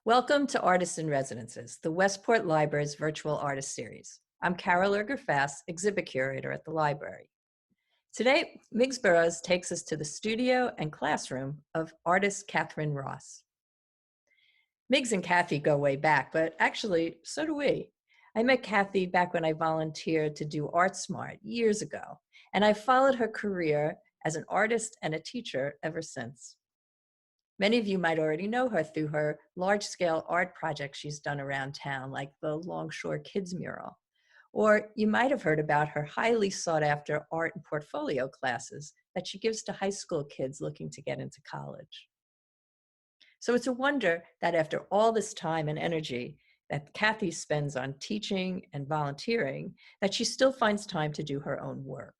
Welcome to Artists in Residences, the Westport Library's virtual artist series. I'm Carol Erger-Fass, exhibit curator at the library. Today, Miggs takes us to the studio and classroom of artist Katherine Ross. Miggs and Kathy go way back, but actually, so do we. I met Kathy back when I volunteered to do ArtSmart years ago, and I've followed her career as an artist and a teacher ever since. Many of you might already know her through her large-scale art projects she's done around town, like the Longshore Kids Mural. Or you might have heard about her highly sought-after art and portfolio classes that she gives to high school kids looking to get into college. So it's a wonder that after all this time and energy that Kathy spends on teaching and volunteering, that she still finds time to do her own work.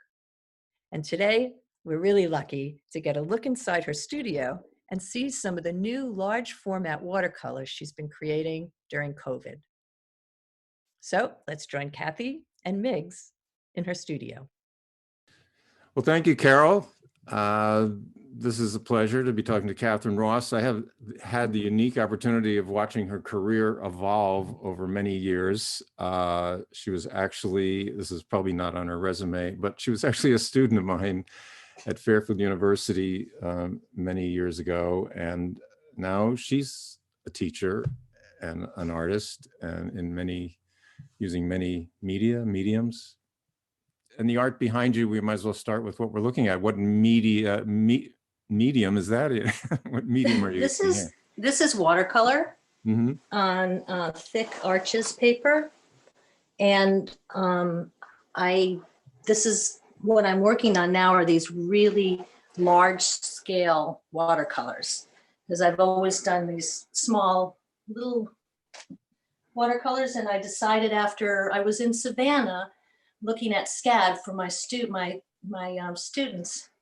And today, we're really lucky to get a look inside her studio and see some of the new large format watercolors she's been creating during COVID. So let's join Kathy and Miggs in her studio. Well, thank you, Carol. This is a pleasure to be talking to Katherine Ross. I have had the unique opportunity of watching her career evolve over many years. She was actually, this is probably not on her resume, but she was actually a student of mine at Fairfield University many years ago. And now she's a teacher and an artist and using many mediums. And the art behind you, we might as well start with what we're looking at. What medium is that? What medium are you using here? This is watercolor on thick arches paper. And this is what I'm working on now are these really large scale watercolors, because I've always done these small little watercolors. And I decided after I was in Savannah looking at SCAD for my students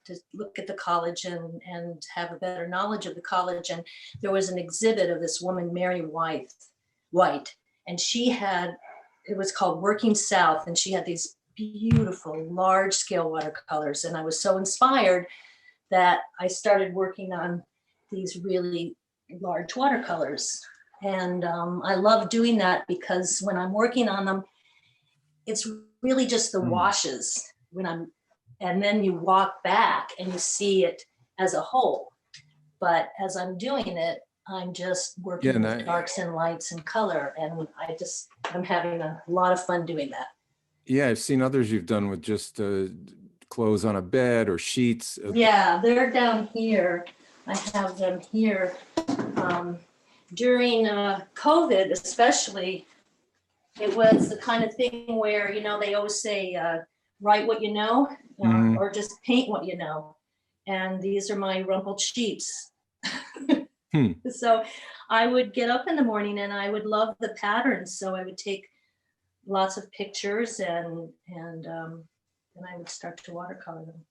to look at the college and have a better knowledge of the college. And there was an exhibit of this woman, Mary White, and it was called Working South. And she had these beautiful large scale watercolors. And I was so inspired that I started working on these really large watercolors. And I love doing that because when I'm working on them, it's really just the washes and then you walk back and you see it as a whole. But as I'm doing it, I'm just working with darks and lights and color. And I'm having a lot of fun doing that. Yeah, I've seen others you've done with just clothes on a bed or sheets. Yeah, they're down here. I have them here. During COVID, especially, it was the kind of thing where, they always say, write what you know, or just paint what you know. And these are my rumpled sheets. So I would get up in the morning and I would love the patterns. So I would take lots of pictures and then I would start to watercolor them.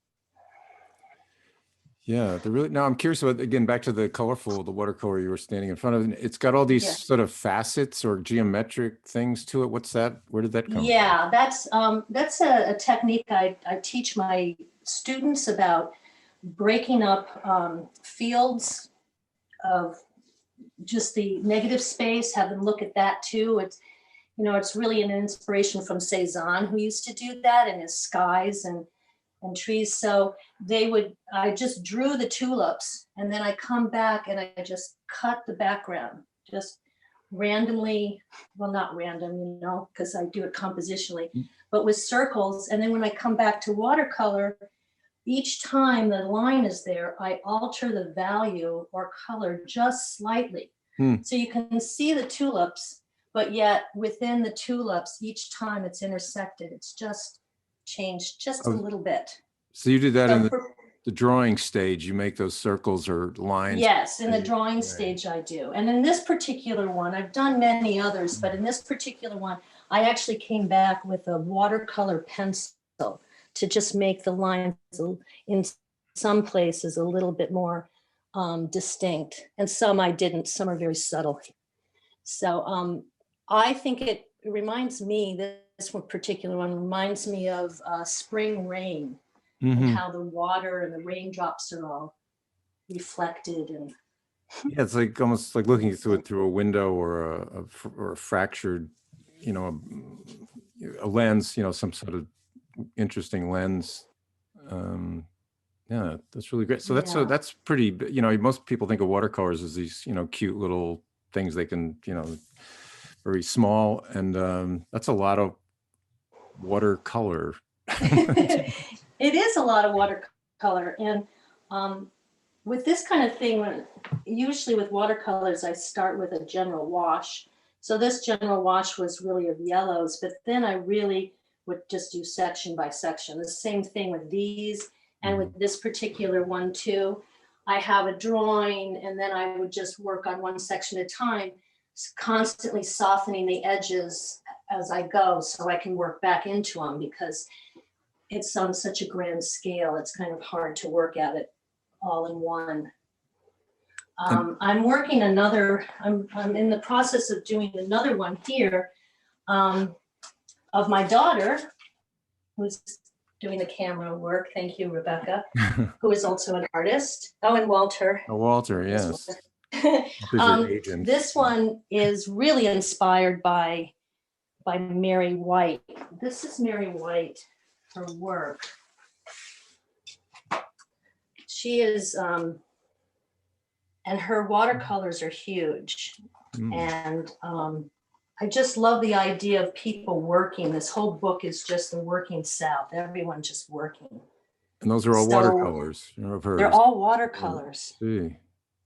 Yeah, now I'm curious about, again, back to the watercolor you were standing in front of. It's got all these sort of facets or geometric things to it. What's that? Where did that come from? Yeah, that's a technique I teach my students about, breaking up fields of just the negative space, have them look at that too. It's really an inspiration from Cezanne, who used to do that in his skies and trees. So I just drew the tulips and then I come back and I just cut the background, just randomly, well, not random, because I do it compositionally, but with circles. And then when I come back to watercolor, each time the line is there, I alter the value or color just slightly. So you can see the tulips, but yet within the tulips, each time it's intersected, it's just changed just a little bit. So you did that in the drawing stage, you make those circles or lines? Yes, in the drawing stage I do. And in this particular one, I've done many others, but in this particular one, I actually came back with a watercolor pencil to just make the lines in some places a little bit more distinct. And some I didn't, some are very subtle. So I think it reminds me, this one particular one reminds me of spring rain. And how the water and the raindrops are all reflected. And Yeah, it's like almost like looking through it through a window or a fractured, you know, a lens, you know, some sort of interesting lens. Um, yeah, that's really great. So Yeah. that's pretty, you know, most people think of watercolors as these, you know, cute little things they can, you know, very small. And that's a lot of watercolor. It is a lot of watercolor. And with this kind of thing, usually with watercolors, I start with a general wash. So this general wash was really of yellows, but then I really would just do section by section. The same thing with these and with this particular one too. I have a drawing and then I would just work on one section at a time, constantly softening the edges as I go so I can work back into them, because it's on such a grand scale. It's kind of hard to work at it all in one. I'm working another, I'm in the process of doing another one here of my daughter, who's doing the camera work. Thank you, Rebecca, who is also an artist. Oh, and Walter. Oh, Walter, yes. Your agent. This one is really inspired by Mary White. This is Mary White, her work. She is, and her watercolors are huge. And I just love the idea of people working. This whole book is just the working South, everyone just working. And those are all watercolors, you know, of hers. They're all watercolors. See.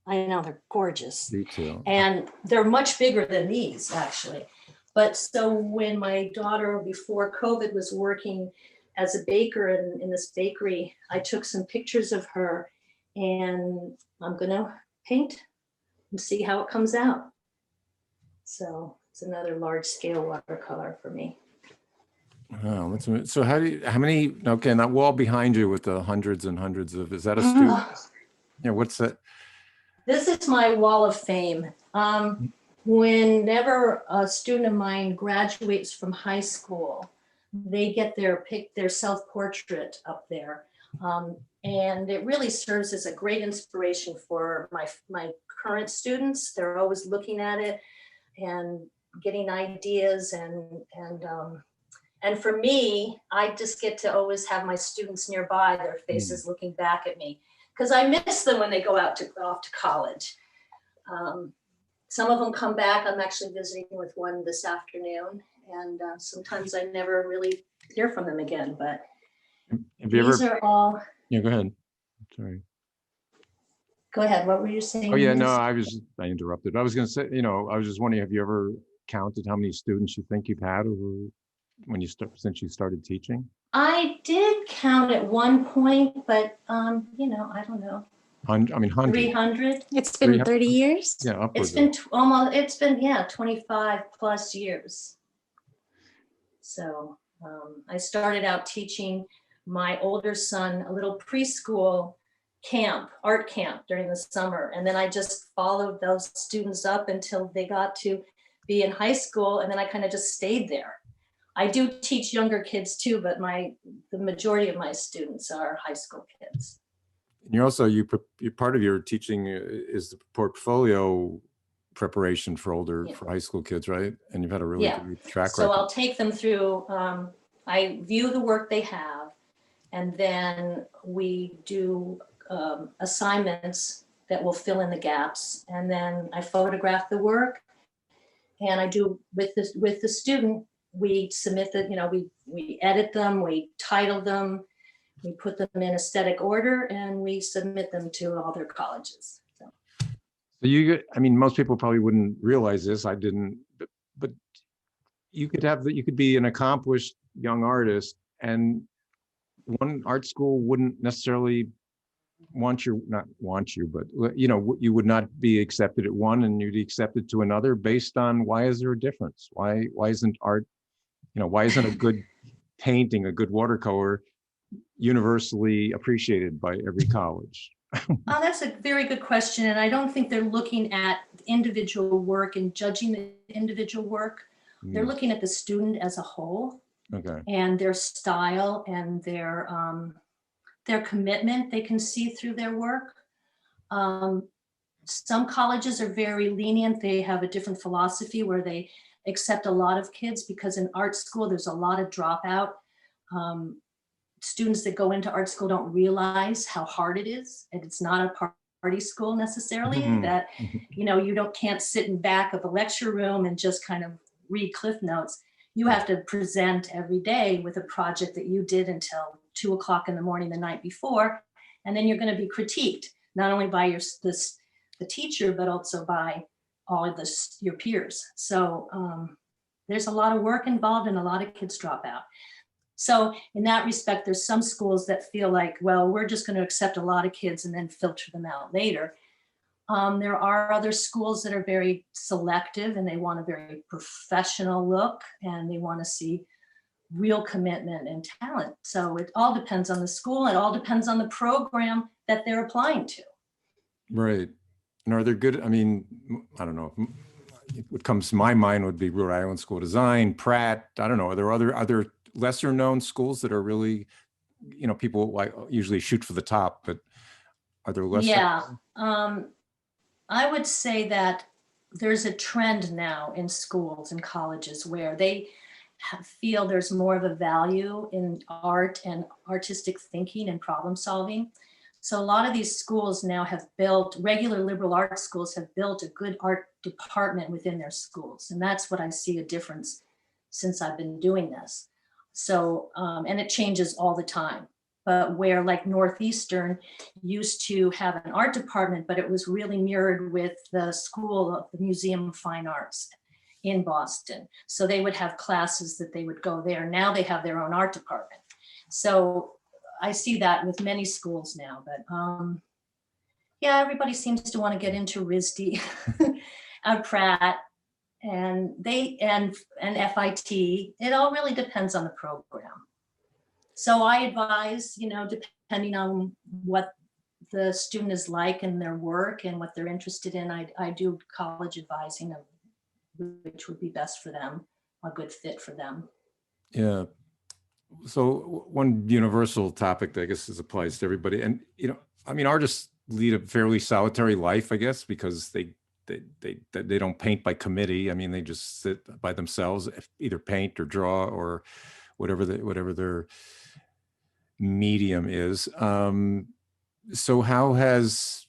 I know, they're gorgeous. Detail. And they're much bigger than these, actually. But so when my daughter, before COVID, was working as a baker in this bakery, I took some pictures of her, and I'm gonna paint and see how it comes out. So it's another large scale watercolor for me. Wow, so how many, okay, and that wall behind you with the hundreds and hundreds of, is that a student? Yeah, what's that? This is my wall of fame. Whenever a student of mine graduates from high school, they get their self-portrait up there. And it really serves as a great inspiration for my current students. They're always looking at it and getting ideas, and for me, I just get to always have my students nearby, their faces looking back at me, because I miss them when they go off to college. Some of them come back. I'm actually visiting with one this afternoon, and sometimes I never really hear from them again, but these are all. Yeah, go ahead. Sorry. Go ahead. What were you saying? Oh yeah, no, I interrupted. I was going to say, you know, I was just wondering, have you ever counted how many students you think you've had over since you started teaching? I did count at one point, but you know, I don't know. I mean, 100. 300. It's been 30 years. Yeah, upwards. It's been 25 plus years. So I started out teaching my older son a little preschool art camp during the summer. And then I just followed those students up until they got to be in high school. And then I kind of just stayed there. I do teach younger kids too, but the majority of my students are high school kids. And you're also, part of your teaching is the portfolio preparation for for high school kids, right? And you've had a really good track record. So I'll take them through, I view the work they have, and then we do assignments that will fill in the gaps. And then I photograph the work, and I do with the student, we submit we edit them, we title them, we put them in aesthetic order, and we submit them to all their colleges. So I mean, most people probably wouldn't realize this. I didn't, but you could be an accomplished young artist, and one art school wouldn't necessarily not want you, but you know, you would not be accepted at one and you'd be accepted to another based on, why is there a difference? Why isn't art, you know, why isn't a good painting, a good watercolor universally appreciated by every college? Oh, that's a very good question. And I don't think they're looking at individual work and judging the individual work. They're looking at the student as a whole. Okay. And their style and their commitment they can see through their work. Some colleges are very lenient. They have a different philosophy where they accept a lot of kids, because in art school, there's a lot of dropout. Students that go into art school don't realize how hard it is, and it's not a party school necessarily. That, you know, you can't sit in back of a lecture room and just kind of read cliff notes. You have to present every day with a project that you did until 2 o'clock in the morning the night before, and then you're going to be critiqued not only by the teacher, but also by all of your peers. So there's a lot of work involved, and a lot of kids drop out. So in that respect, there's some schools that feel like, well, we're just going to accept a lot of kids and then filter them out later. There are other schools that are very selective, and they want a very professional look, and they want to see real commitment and talent. So it all depends on the school. It all depends on the program that they're applying to. Right. And are there good, I mean, I don't know, what comes to my mind would be Rhode Island School of Design, Pratt, I don't know, are there other lesser known schools that are really, you know, people like usually shoot for the top, but are there lesser? Yeah, I would say that there's a trend now in schools and colleges where they feel there's more of a value in art and artistic thinking and problem solving. So a lot of these schools now have built, regular liberal arts schools have built a good art department within their schools. And that's what I see a difference since I've been doing this. So, and it changes all the time. But where like Northeastern used to have an art department, but it was really mirrored with the School of the Museum of Fine Arts in Boston. So they would have classes that they would go there. Now they have their own art department. So I see that with many schools now, but yeah, everybody seems to want to get into RISD and Pratt and FIT. It all really depends on the program. So I advise, you know, depending on what the student is like and their work and what they're interested in, I do college advising of which would be best for them, a good fit for them. Yeah. So one universal topic that I guess applies to everybody, and you know, I mean, artists lead a fairly solitary life, I guess, because they don't paint by committee. I mean, they just sit by themselves, either paint or draw or whatever their medium is. So how has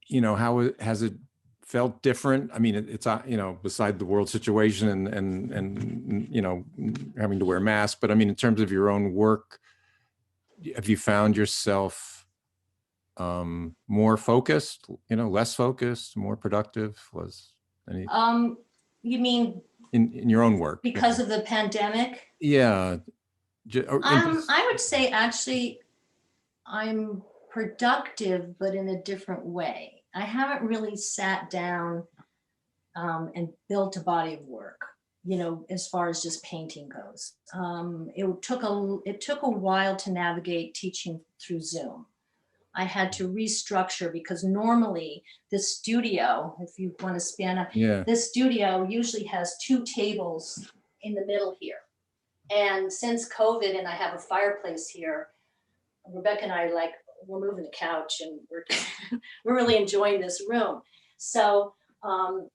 it felt different? I mean, it's you know, beside the world situation and you know, having to wear masks, but I mean, in terms of your own work, have you found yourself more focused, you know, less focused, more productive? Was any You mean in your own work because of the pandemic? Yeah. I would say actually I'm productive, but in a different way. I haven't really sat down and built a body of work, you know, as far as just painting goes. It took a while to navigate teaching through Zoom. I had to restructure because normally this studio, if you want to span up, this studio usually has 2 tables in the middle here. And since COVID and I have a fireplace here, Rebecca and I we're moving the couch and we're really enjoying this room. So I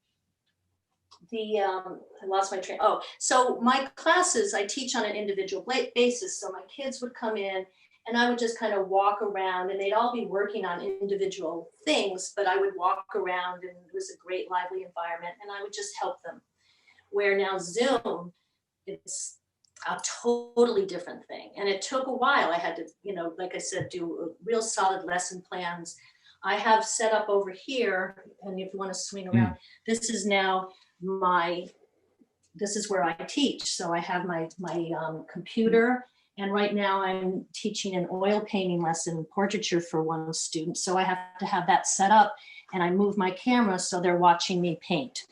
lost my train. Oh, so my classes, I teach on an individual basis. So my kids would come in and I would just kind of walk around and they'd all be working on individual things, but I would walk around and it was a great lively environment and I would just help them. Where now Zoom, it's a totally different thing. And it took a while. I had to, you know, like I said, do real solid lesson plans. I have set up over here, and if you want to swing around, this is now this is where I teach. So I have my computer, and right now I'm teaching an oil painting lesson, portraiture for one student. So I have to have that set up, and I move my camera so they're watching me paint.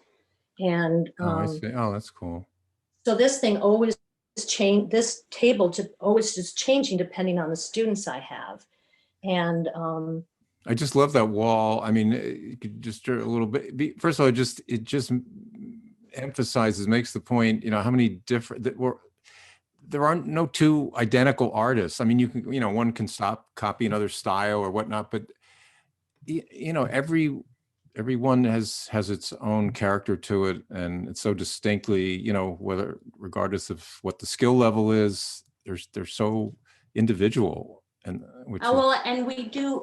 And I see. Oh, that's cool. So this thing always change. This table always is changing depending on the students I have, and I just love that wall. I mean, you could just a little bit. First of all, it just emphasizes, makes the point. You know how many different there aren't no 2 identical artists. I mean, you can, you know, one can copy another style or whatnot, but you know, everyone has its own character to it, and it's so distinctly, you know, whether regardless of what the skill level is, they're so individual, and which is, Well, and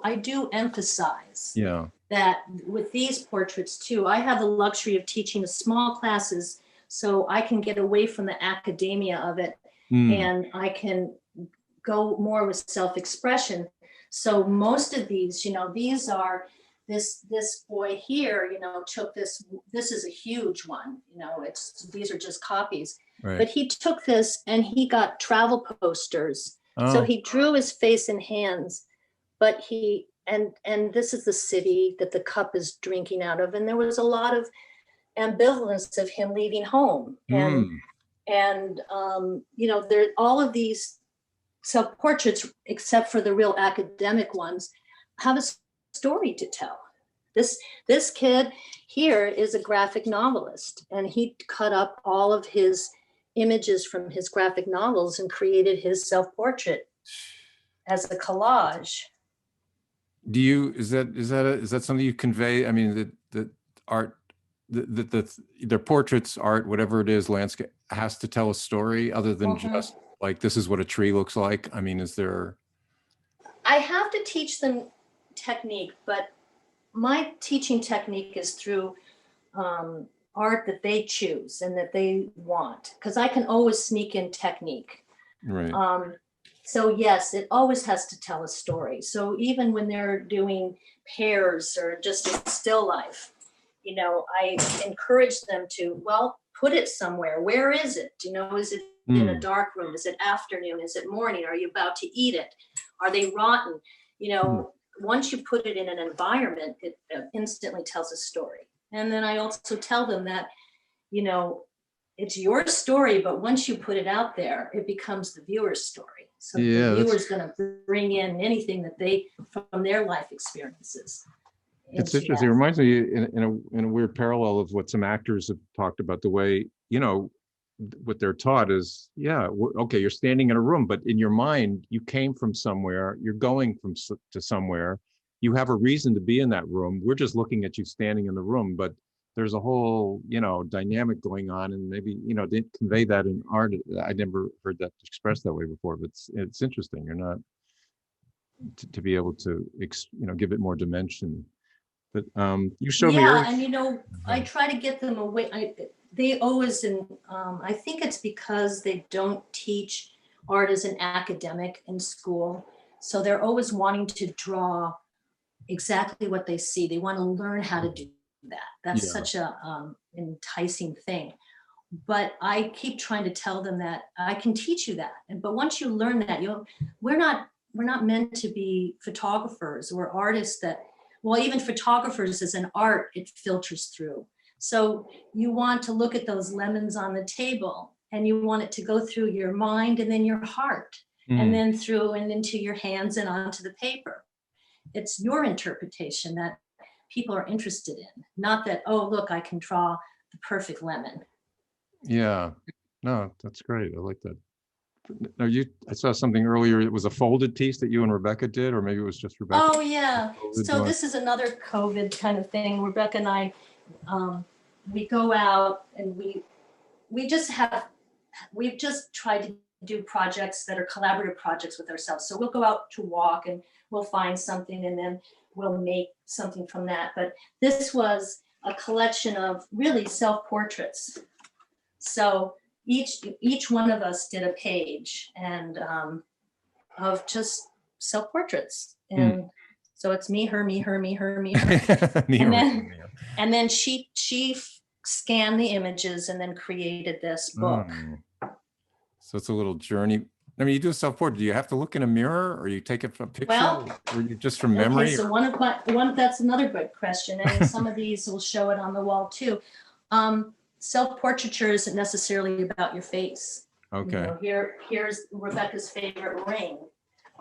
I do emphasize yeah. that with these portraits too, I have the luxury of teaching the small classes, so I can get away from the academia of it, and I can go more with self-expression. So most of these, you know, these are, this boy here, you know, took this is a huge one, you know, these are just copies. Right. But he took this and he got travel posters. So Oh. he drew his face and hands, but and this is the city that the cup is drinking out of. And there was a lot of ambivalence of him leaving home. And you know, there all of these self-portraits, except for the real academic ones, have a story to tell. This kid here is a graphic novelist, and he cut up all of his images from his graphic novels and created his self-portrait as a collage. Is that something you convey? I mean, that art, their portraits, art, whatever it is, landscape, has to tell a story other than just like, this is what a tree looks like. I mean, is there? I have to teach them technique, but my teaching technique is through art that they choose and that they want, because I can always sneak in technique. Right. So yes, it always has to tell a story. So even when they're doing pairs or just a still life, you know, I encourage them to, well, put it somewhere. Where is it? You know, is it in a dark room? Is it afternoon? Is it morning? Are you about to eat it? Are they rotten? You know, once you put it in an environment, it instantly tells a story. And then I also tell them that, you know, it's your story, but once you put it out there, it becomes the viewer's story. So the viewer's going to bring in anything that they, from their life experiences. It's interesting. It reminds me in a weird parallel of what some actors have talked about, the way, you know, what they're taught is, yeah, okay, you're standing in a room, but in your mind, you came from somewhere, you're going to somewhere, you have a reason to be in that room. We're just looking at you standing in the room, but there's a whole, you know, dynamic going on, and maybe, you know, didn't convey that in art. I never heard that expressed that way before, but it's interesting. You're not to be able to, you know, give it more dimension. But you showed me. Yeah, and you know, I try to get them away. They always, I think it's because they don't teach art as an academic in school. So they're always wanting to draw exactly what they see. They want to learn how to do that. That's such a enticing thing. But I keep trying to tell them that I can teach you that. But once you learn that, we're not meant to be photographers or artists that, well, even photographers as an art, it filters through. So you want to look at those lemons on the table, and you want it to go through your mind and then your heart, and then through and into your hands and onto the paper. It's your interpretation that people are interested in, not that, oh, look, I can draw the perfect lemon. Yeah, no, that's great. I like that. Now, I saw something earlier. It was a folded piece that you and Rebecca did, or maybe it was just Rebecca. Oh yeah. So this is another COVID kind of thing. Rebecca and I, we go out and we've just tried to do projects that are collaborative projects with ourselves. So we'll go out to walk and we'll find something and then we'll make something from that. But this was a collection of really self-portraits. So each one of us did a page and of just self-portraits. And so it's me, her, me, her, me, her, me, her. and then she scanned the images and then created this book. So it's a little journey. I mean, you do a self-portrait. Do you have to look in a mirror, or you take it from a picture, or you just from memory? Okay, so that's another good question. And some of these will show it on the wall too. Self-portraiture isn't necessarily about your face. Okay. You know, here's Rebecca's favorite ring.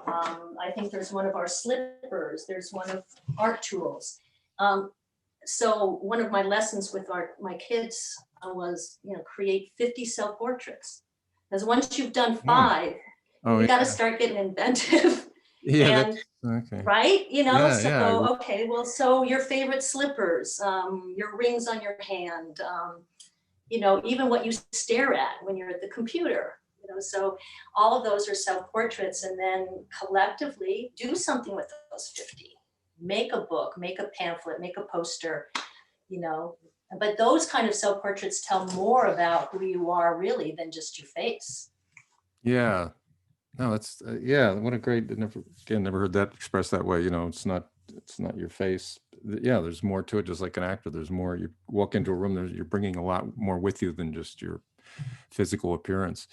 I think there's one of our slippers. There's one of art tools. So one of my lessons with my kids was, you know, create 50 self-portraits. Because once you've done 5, you got to start getting inventive. Yeah, and Okay. right? You know, Yeah, so, yeah. okay, well, so your favorite slippers, your rings on your hand, you know, even what you stare at when you're at the computer, you know, so all of those are self-portraits, and then collectively do something with those 50. Make a book, make a pamphlet, make a poster, you know, but those kind of self-portraits tell more about who you are really than just your face. Yeah. No, that's yeah. What a great. Never heard that expressed that way. You know, it's not your face. Yeah, there's more to it. Just like an actor, there's more. You walk into a room, you're bringing a lot more with you than just your physical appearance.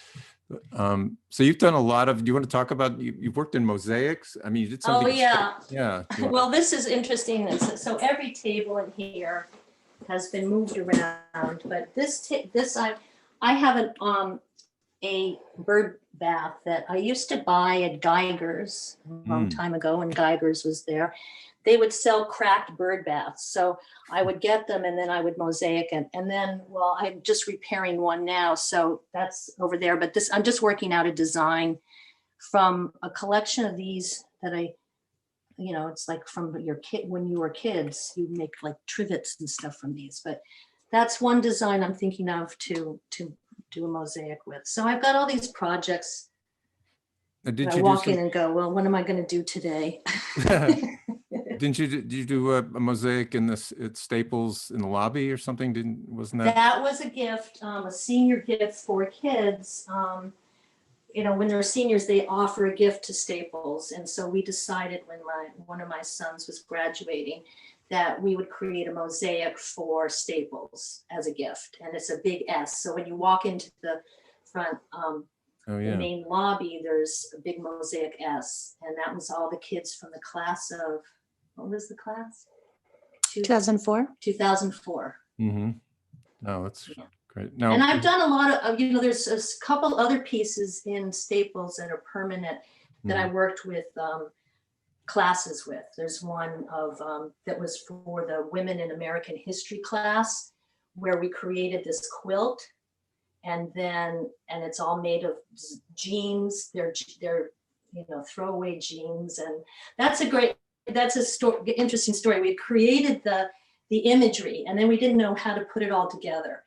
So you've done a lot of. Do you want to talk about? You've worked in mosaics. I mean, you did something. Oh yeah. Yeah. Well, this is interesting. So every table in here has been moved around, but I have a bird bath that I used to buy at Geiger's a long time ago when Geiger's was there. They would sell cracked bird baths. So I would get them and then I would mosaic it. And then, well, I'm just repairing one now. So that's over there. But I'm just working out a design from a collection of these that you know, it's like from your kid, when you were kids, you make like trivets and stuff from these. But that's one design I'm thinking of to do a mosaic with. So I've got all these projects. Did I you walk in and go, well, what am I going to do today? Did you do a mosaic in this at Staples in the lobby or something? Wasn't that? That was a gift, a senior gift for kids. You know, when they're seniors, they offer a gift to Staples. And so we decided when one of my sons was graduating that we would create a mosaic for Staples as a gift. And it's a big S. So when you walk into the front, the main lobby, there's a big mosaic S. And that was all the kids from the class of, what was the class? 2004. 2004. Mm-hmm. Oh, that's great. Now, and I've done a lot of, you know, there's a couple other pieces in Staples that are permanent that I worked with classes with. There's one of that was for the Women in American History class, where we created this quilt, and it's all made of jeans. They're you know, throwaway jeans, and that's a interesting story. We created the imagery, and then we didn't know how to put it all together.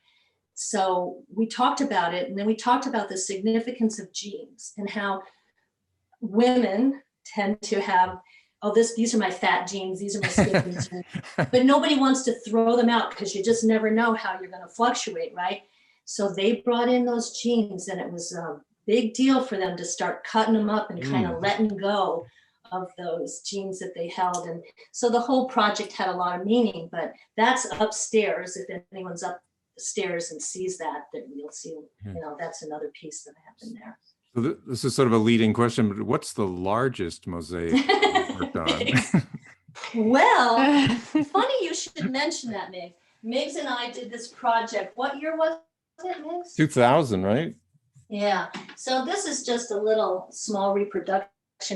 So we talked about it, and then we talked about the significance of jeans and how women tend to have, oh, these are my fat jeans, these are my skinny jeans, but nobody wants to throw them out because you just never know how you're going to fluctuate, right? So they brought in those jeans, and it was a big deal for them to start cutting them up and kind of letting go of those jeans that they held. And so the whole project had a lot of meaning, but that's upstairs. If anyone's upstairs and sees that, then you'll see, you know, that's another piece that happened there. So this is sort of a leading question, but what's the largest mosaic you've worked on? Well, funny you should mention that, Miggs. Miggs and I did this project. What year was it, Miggs? 2000, right? Yeah. So this is just a little small reproduction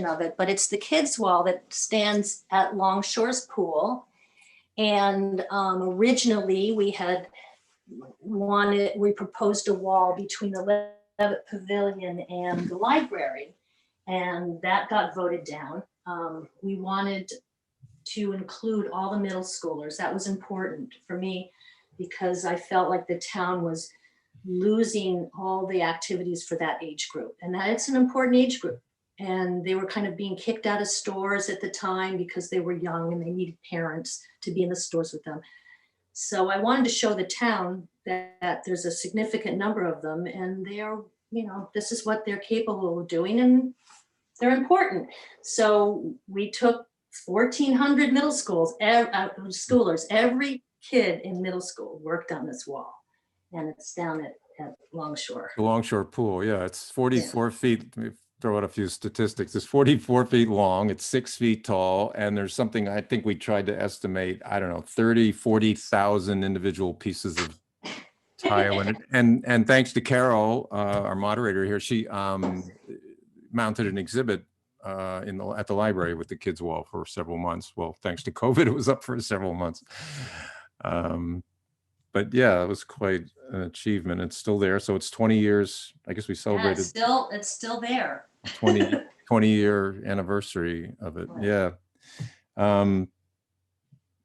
of it, but it's the kids' wall that stands at Longshore's pool. And originally we proposed a wall between the Levitt Pavilion and the library, and that got voted down. We wanted to include all the middle schoolers. That was important for me because I felt like the town was losing all the activities for that age group, and that it's an important age group. And they were kind of being kicked out of stores at the time because they were young and they needed parents to be in the stores with them. So I wanted to show the town that there's a significant number of them, and they're, you know, this is what they're capable of doing, and they're important. So we took 1,400 middle schoolers, every kid in middle school worked on this wall, and it's down at Longshore. The Longshore Pool, yeah, it's 44 feet. Let me throw out a few statistics. It's 44 feet long, it's 6 feet tall, and there's something, I think we tried to estimate, I don't know, 40,000 individual pieces of tile in it. And thanks to Carol, our moderator here, she mounted an exhibit at the library with the kids' wall for several months. Well, thanks to COVID, it was up for several months. But yeah, it was quite an achievement. It's still there. So it's 20 years. I guess we celebrated. Yeah, it's still there. 20 20-year anniversary of it. Yeah.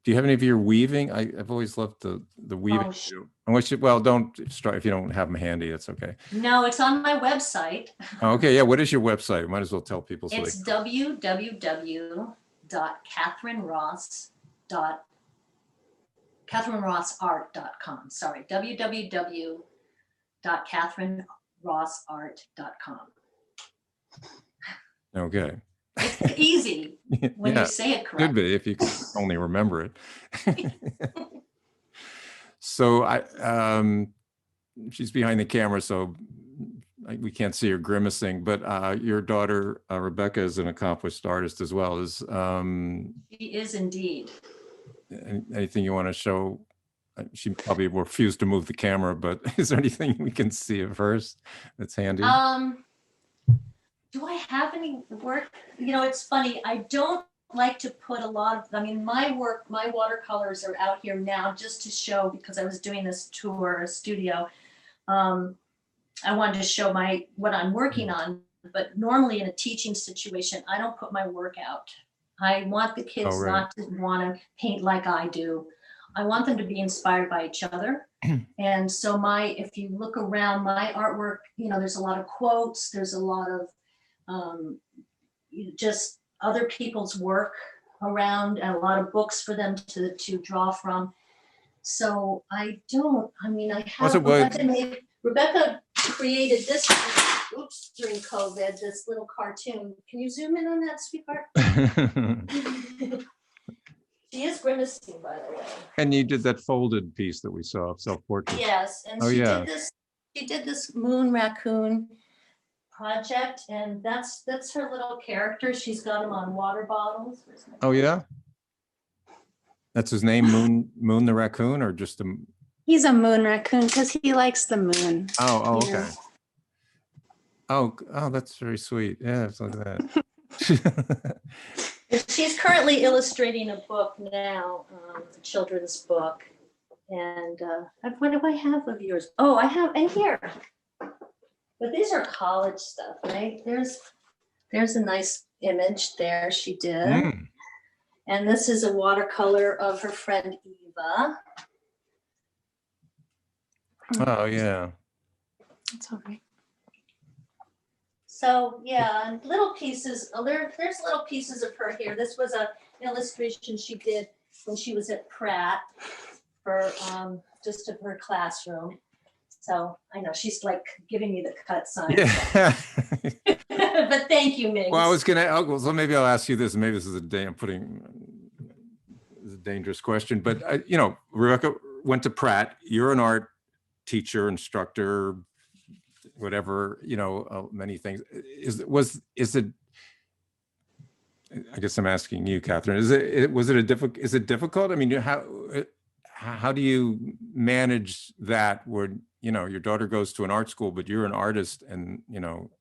Do you have any of your weaving? I've always loved the weaving. Oh, Unless you, well, don't start if you don't have them handy. It's okay. no, it's on my website. Oh, okay, yeah. What is your website? Might as well tell people. So It's www.katherinerossart.com. Sorry, www.katherinerossart.com. Okay. It's easy when you say it correctly. Could be if you can only remember it. So she's behind the camera, so we can't see her grimacing. But your daughter Rebecca is an accomplished artist as well. She is indeed. Anything you want to show? She probably will refuse to move the camera, but is there anything we can see of hers that's handy? Do I have any work? You know, it's funny. I don't like to put a lot of, I mean, my work, my watercolors are out here now just to show, because I was doing this tour studio. I wanted to show what I'm working on, but normally in a teaching situation, I don't put my work out. I want the kids not to want to paint like I do. I want them to be inspired by each other. And so if you look around my artwork, you know, there's a lot of quotes, there's a lot of just other people's work around, and a lot of books for them to draw from. So I have Rebecca created this during COVID, this little cartoon. Can you zoom in on that, sweetheart? She is grimacing, by the way. And you did that folded piece that we saw of self-portrait. Yes, and she did this moon raccoon project, and that's her little character. She's got him on water bottles. Oh yeah, that's his name, Moon the raccoon, or just a? He's a moon raccoon because he likes the moon. Oh, okay. Oh, that's very sweet. Yeah, it's like that. She's currently illustrating a book now, a children's book. And what do I have of yours? Oh, I have, and here. But these are college stuff, right? There's a nice image there she did. Mm. And this is a watercolor of her friend Eva. Oh, yeah. That's all right. So yeah, and little pieces, there's little pieces of her here. This was an illustration she did when she was at Pratt for just of her classroom. So I know she's like giving me the cut sign. Yeah. But thank you, Miggs. Well, I was gonna, so maybe I'll ask you this. Maybe this is a dangerous question, but you know, Rebecca went to Pratt. You're an art teacher, instructor, whatever, you know, many things. Is it? I guess I'm asking you, Katherine. Is it difficult? I mean, how do you manage that? Where, you know, your daughter goes to an art school, but you're an artist, and you know,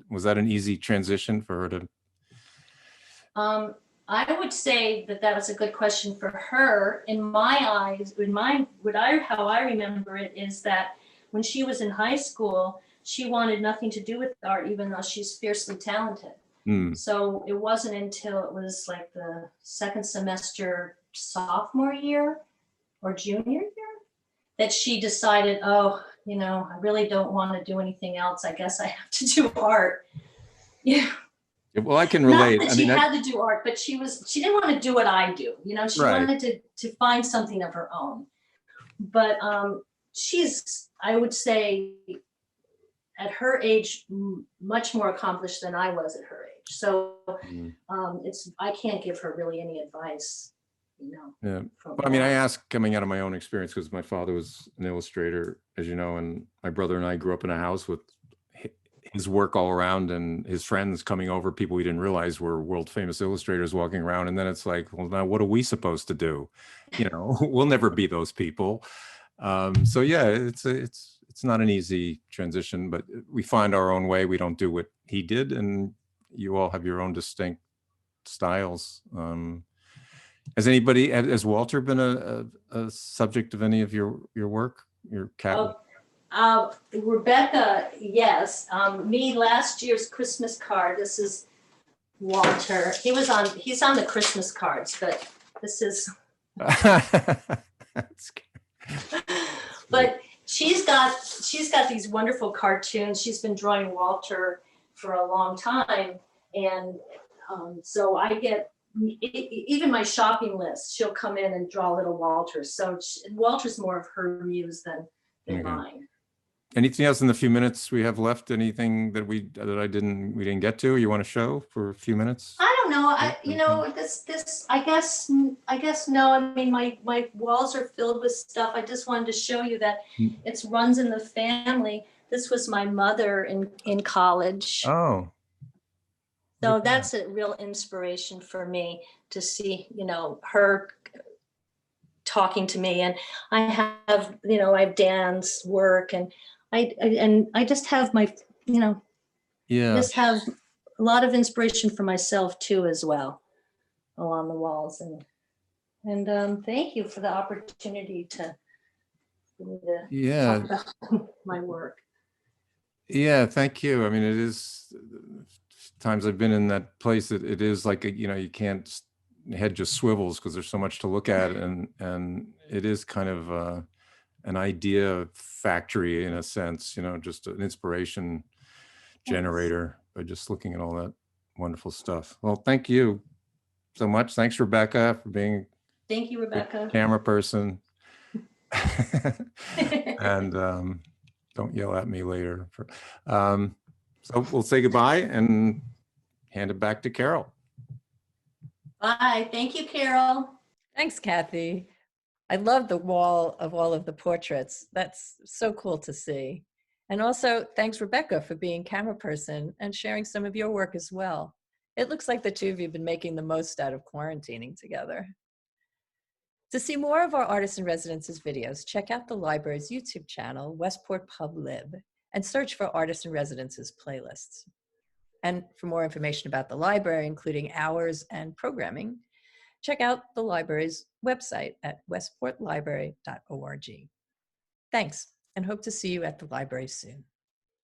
was that an easy transition for her to? I would say that was a good question for her. In my eyes, how I remember it is that when she was in high school, she wanted nothing to do with art, even though she's fiercely talented. Mm. So it wasn't until it was like the second semester sophomore year or junior year that she decided, oh, you know, I really don't want to do anything else. I guess I have to do art. Yeah. Well, I can relate. Not that she had to do art, but she didn't want to do what I do. You know, she wanted to find something of her own. But she's, I would say, at her age, much more accomplished than I was at her age. So I can't give her really any advice, you know. Yeah. Well, I mean, I ask coming out of my own experience because my father was an illustrator, as you know, and my brother and I grew up in a house with his work all around and his friends coming over, people we didn't realize were world famous illustrators walking around. And then it's like, well, now what are we supposed to do? You know, we'll never be those people. So yeah, it's not an easy transition, but we find our own way. We don't do what he did, and you all have your own distinct styles. Has Walter been a subject of any of your work? Your cat? Rebecca, yes. Me, last year's Christmas card. This is Walter. He's on the Christmas cards, but this is, That's but she's got these wonderful cartoons. She's been drawing Walter for a long time. And so I get, even my shopping list, she'll come in and draw little Walter. So Walter's more of her muse than Okay. mine. Anything else in the few minutes we have left? Anything that we didn't get to, you want to show for a few minutes? I don't know. This I guess no. I mean, my walls are filled with stuff. I just wanted to show you that it runs in the family. This was my mother in college. Oh. So that's a real inspiration for me to see, her talking to me. And I have Dan's work, and I just have my, just have a lot of inspiration for myself too, as well, along the walls. And thank you for the opportunity to talk about my work. Yeah, thank you. I mean, it is times I've been in that place that it is like, you can't, head just swivels because there's so much to look at, and it is kind of an idea factory in a sense, just an inspiration generator by just looking at all that wonderful stuff. Well, thank you so much. Thanks, Rebecca, for being Thank you, Rebecca. camera person. And don't yell at me later. So we'll say goodbye and hand it back to Carol. Bye. Thank you, Carol. Thanks, Kathy. I love the wall of all of the portraits. That's so cool to see. And also, thanks, Rebecca, for being camera person and sharing some of your work as well. It looks like the two of you have been making the most out of quarantining together. To see more of our Artists in Residences videos, check out the library's YouTube channel, Westport Pub Lib, and search for Artists in Residences playlists. And for more information about the library, including hours and programming, check out the library's website at westportlibrary.org. Thanks, and hope to see you at the library soon.